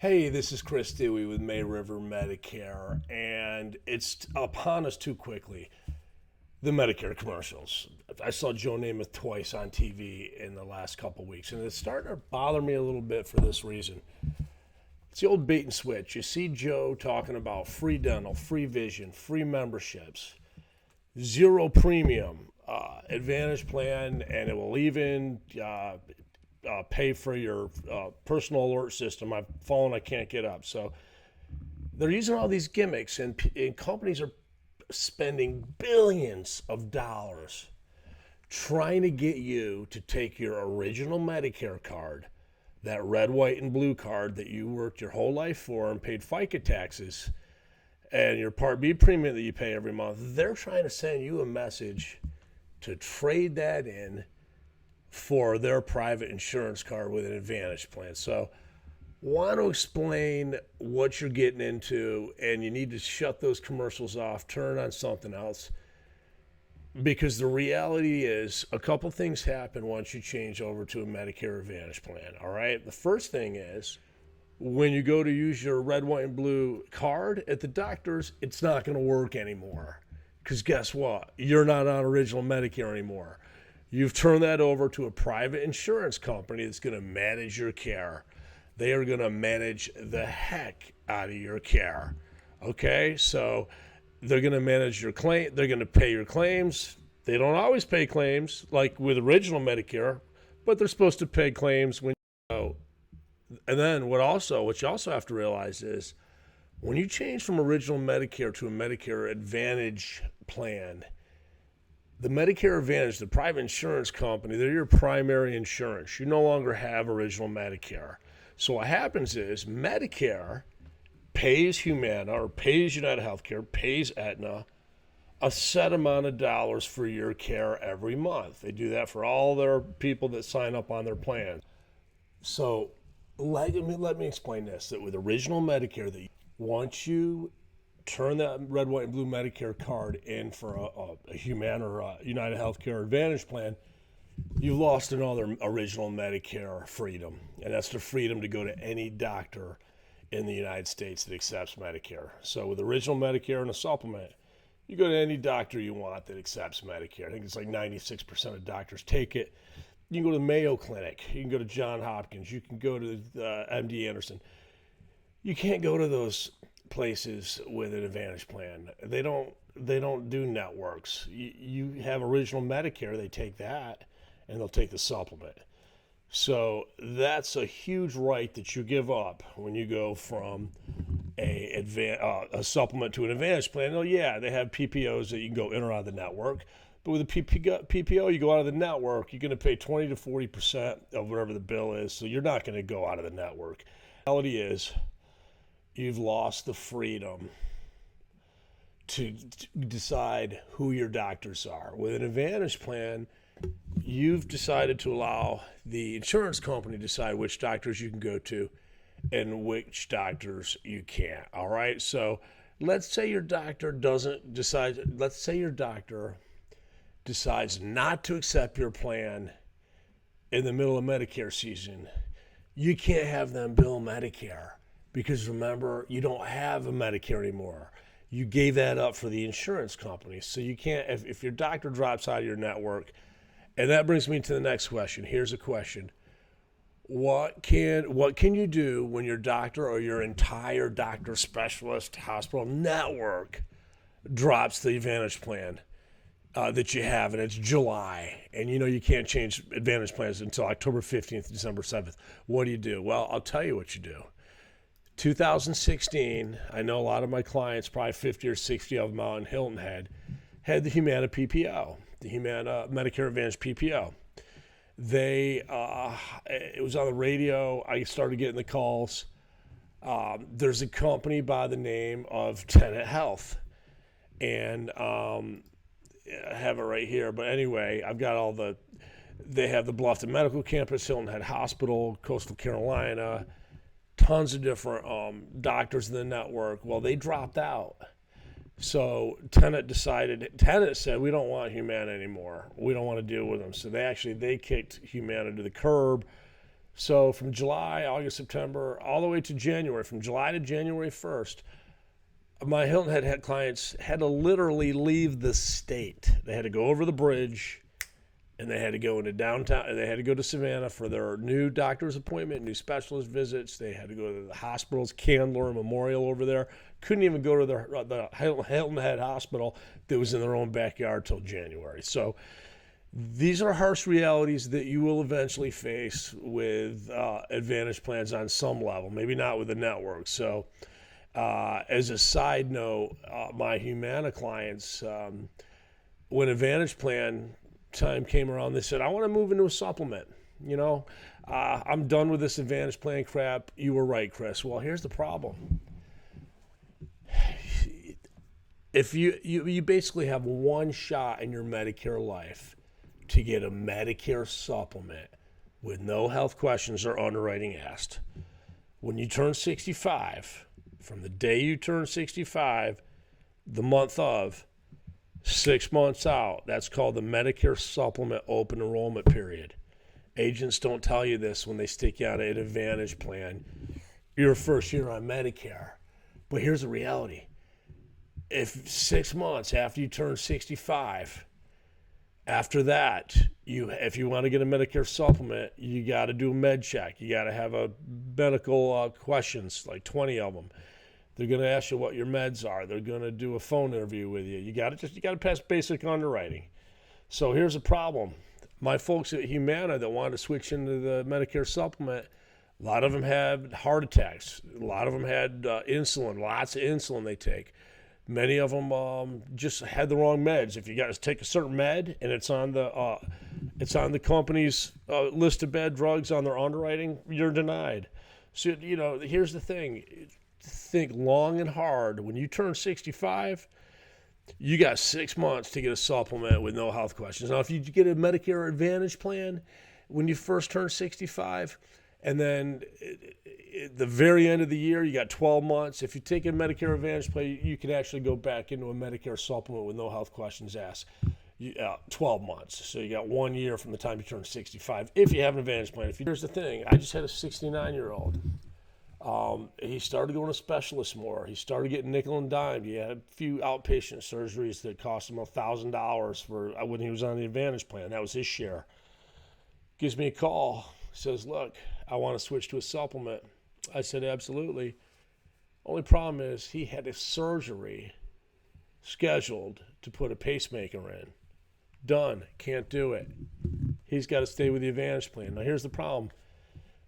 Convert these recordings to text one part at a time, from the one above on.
Hey, this is Chris Dewey with May River Medicare, and it's upon us too quickly. The Medicare commercials. I saw Joe Namath twice on TV in the last couple weeks, and it's starting to bother me a little bit for this reason. It's the old bait and switch. You see Joe talking about free dental, free vision, free memberships, zero premium, Advantage plan, and it will even pay for your personal alert system. My phone, I can't get up. So they're using all these gimmicks, and companies are spending billions of dollars trying to get you to take your original Medicare card, that red, white, and blue card that you worked your whole life for and paid FICA taxes, and your Part B premium that you pay every month. They're trying to send you a message to trade that in for their private insurance card with an Advantage plan. So want to explain what you're getting into, and you need to shut those commercials off, turn on something else, because the reality is a couple things happen once you change over to a Medicare Advantage plan. All right, the first thing is when you go to use your red, white, and blue card at the doctor's, it's not going to work anymore, because guess what, you're not on original Medicare anymore. You've turned that over to a private insurance company that's going to manage your care. They are going to manage the heck out of your care. Okay, so they're going to manage your claim. They're going to pay your claims. They don't always pay claims like with original Medicare, but they're supposed to pay claims when you go. And then what you also have to realize is when you change from original Medicare to a Medicare Advantage plan, the Medicare Advantage, the private insurance company, they're your primary insurance. You no longer have original Medicare. So what happens is Medicare pays Humana or pays United Healthcare, pays Aetna a set amount of dollars for your care every month. They do that for all their people that sign up on their plan. So let me explain this, that with original Medicare, that once you turn that red, white, and blue Medicare card in for a Humana or a United Healthcare Advantage plan, you've lost another original Medicare freedom, and that's the freedom to go to any doctor in the United States that accepts Medicare. So with original Medicare and a supplement, you go to any doctor you want that accepts Medicare. I think it's like 96% of doctors take it. You can go to the Mayo Clinic. You can go to Johns Hopkins. You can go to MD Anderson. You can't go to those places with an Advantage plan. They don't do networks. You have original Medicare, they take that, and they'll take the supplement. So that's a huge right that you give up when you go from a supplement to an Advantage plan. Oh yeah, they have PPOs that you can go in or out of the network. But with a PPO, you go out of the network, you're going to pay 20 to 40% of whatever the bill is. So you're not going to go out of the network. The reality is you've lost the freedom to decide who your doctors are. With an Advantage plan, you've decided to allow the insurance company to decide which doctors you can go to and which doctors you can't. All right. So let's say your doctor decides not to accept your plan in the middle of Medicare season. You can't have them bill Medicare because remember, you don't have a Medicare anymore. You gave that up for the insurance company. So you can't, if your doctor drops out of your network. And that brings me to the next question. Here's a question. What can you do when your doctor or your entire doctor specialist hospital network drops the Advantage plan that you have, and it's July, and you know you can't change Advantage plans until October 15th, December 7th. What do? Well, I'll tell you what you do. 2016, I know a lot of my clients, probably 50 or 60 of them out in Hilton Head, had the Humana PPO, the Humana Medicare Advantage PPO. It was on the radio. I started getting the calls. There's a company by the name of Tenet Health, and I have it right here. But anyway, I've got they have the Bluffton Medical Campus, Hilton Head Hospital, Coastal Carolina, tons of different doctors in the network. Well, they dropped out. So Tenet said, we don't want Humana anymore. We don't want to deal with them. So they kicked Humana to the curb. So from July, August, September, all the way to January, from July to January 1st, my Hilton Head clients had to literally leave the state. They had to go over the bridge, and they had to go into downtown, and they had to go to Savannah for their new doctor's appointment, new specialist visits. They had to go to the hospitals, Candler Memorial over there. Couldn't even go to the Hilton Head Hospital that was in their own backyard till January. So these are harsh realities that you will eventually face with Advantage plans on some level, maybe not with the network. So as a side note, my Humana clients, when Advantage plan time came around, they said, I want to move into a supplement. I'm done with this Advantage plan crap. You were right, Chris. Well, here's the problem. If you basically have one shot in your Medicare life to get a Medicare supplement with no health questions or underwriting asked. When you turn 65, from the day you turn 65, the month of, 6 months out, that's called the Medicare Supplement Open Enrollment Period. Agents don't tell you this when they stick you on an Advantage plan. Your first year on Medicare. But here's the reality. If 6 months after you turn 65, after that, if you want to get a Medicare supplement, you got to do a med check. You got to have a medical questions, like 20 of them. They're going to ask you what your meds are. They're going to do a phone interview with you. You got to pass basic underwriting. So here's a problem. My folks at Humana that wanted to switch into the Medicare supplement, a lot of them had heart attacks. A lot of them had insulin, lots of insulin they take. Many of them just had the wrong meds. If you got to take a certain med and it's on the company's list of bad drugs on their underwriting, you're denied. So here's the thing: think long and hard. When you turn 65, you got 6 months to get a supplement with no health questions. Now, if you get a Medicare Advantage plan when you first turn 65, and then at the very end of the year, you got 12 months. If you take a Medicare Advantage plan, you can actually go back into a Medicare supplement with no health questions asked. 12 months. So you got 1 year from the time you turn 65 if you have an Advantage plan. Here's the thing. I just had a 69-year-old. He started going to specialists more. He started getting nickel and dime. He had a few outpatient surgeries that cost him $1,000 for when he was on the Advantage plan. That was his share. Gives me a call. Says, look, I want to switch to a supplement. I said, absolutely. Only problem is he had a surgery scheduled to put a pacemaker in. Done. Can't do it. He's got to stay with the Advantage plan. Now, here's the problem.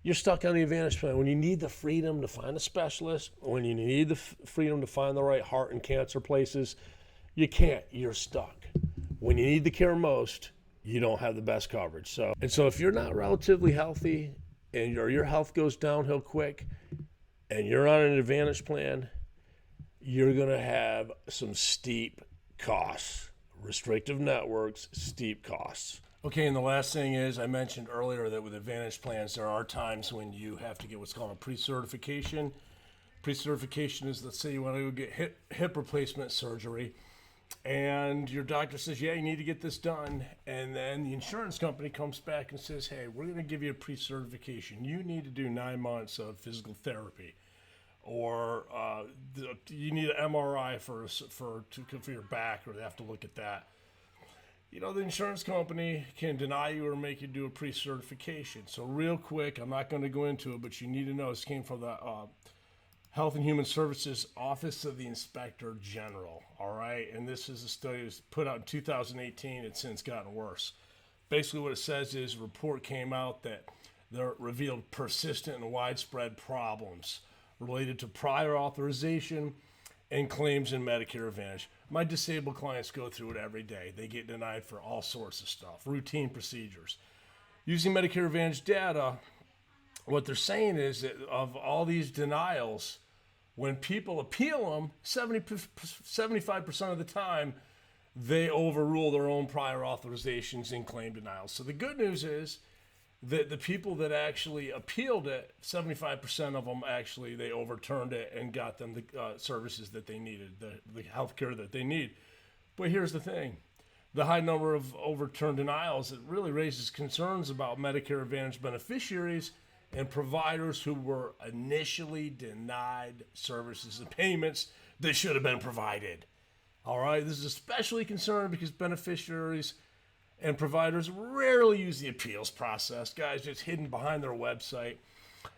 You're stuck on the Advantage plan. When you need the freedom to find a specialist, when you need the freedom to find the right heart and cancer places, you can't. You're stuck. When you need the care most, you don't have the best coverage. So if you're not relatively healthy and your health goes downhill quick and you're on an Advantage plan, you're going to have some steep costs. Restrictive networks, steep costs. Okay, and the last thing is, I mentioned earlier that with Advantage plans, there are times when you have to get what's called a pre-certification. Pre-certification is, let's say you want to go get hip replacement surgery, and your doctor says, yeah, you need to get this done. And then the insurance company comes back and says, hey, we're going to give you a pre-certification. You need to do 9 months of physical therapy. Or you need an MRI for your back, or they have to look at that. The insurance company can deny you or make you do a pre-certification. So real quick, I'm not going to go into it, but you need to know this came from the Health and Human Services Office of the Inspector General, all right? And this is a study that was put out in 2018. It's since gotten worse. Basically what it says is a report came out that there revealed persistent and widespread problems related to prior authorization and claims in Medicare Advantage. My disabled clients go through it every day. They get denied for all sorts of stuff, routine procedures. Using Medicare Advantage data, what they're saying is that of all these denials, when people appeal them, 75% of the time, they overrule their own prior authorizations and claim denials. So the good news is that the people that actually appealed it, 75% of them actually, they overturned it and got them the services that they needed, the health care that they need. But here's the thing. The high number of overturned denials, it really raises concerns about Medicare Advantage beneficiaries and providers who were initially denied services and payments that should have been provided. All right, this is especially concerning because beneficiaries and providers rarely use the appeals process. Guys, it's hidden behind their website.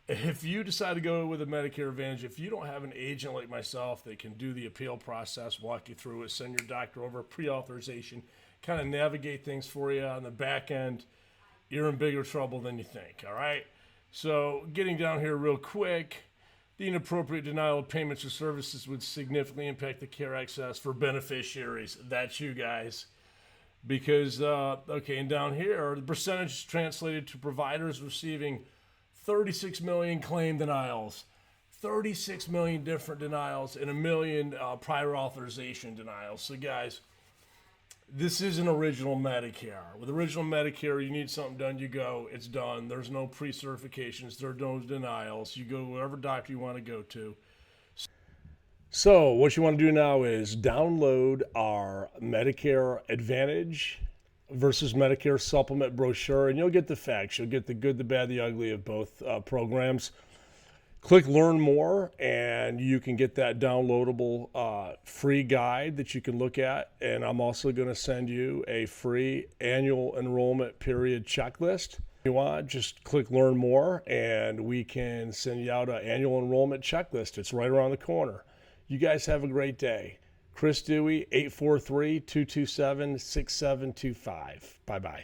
If you decide to go with a Medicare Advantage, if you don't have an agent like myself that can do the appeal process, walk you through it, send your doctor over pre-authorization, kind of navigate things for you on the back end, you're in bigger trouble than you think, all right? So getting down here real quick, the inappropriate denial of payments or services would significantly impact the care access for beneficiaries. That's you guys. Because, okay, and down here, the percentage is translated to providers receiving 36 million claim denials, 36 million different denials, and a million prior authorization denials. So, guys, this isn't original Medicare. With original Medicare, you need something done, you go, it's done. There's no pre-certifications, there are no denials. You go to whatever doctor you want to go to. So what you want to do now is download our Medicare Advantage versus Medicare Supplement brochure, and you'll get the facts. You'll get the good, the bad, the ugly of both programs. Click Learn More, and you can get that downloadable free guide that you can look at. And I'm also going to send you a free annual enrollment period checklist. If you want, just click Learn More, and we can send you out an annual enrollment checklist. It's right around the corner. You guys have a great day. Chris Dewey, 843-227-6725. Bye-bye.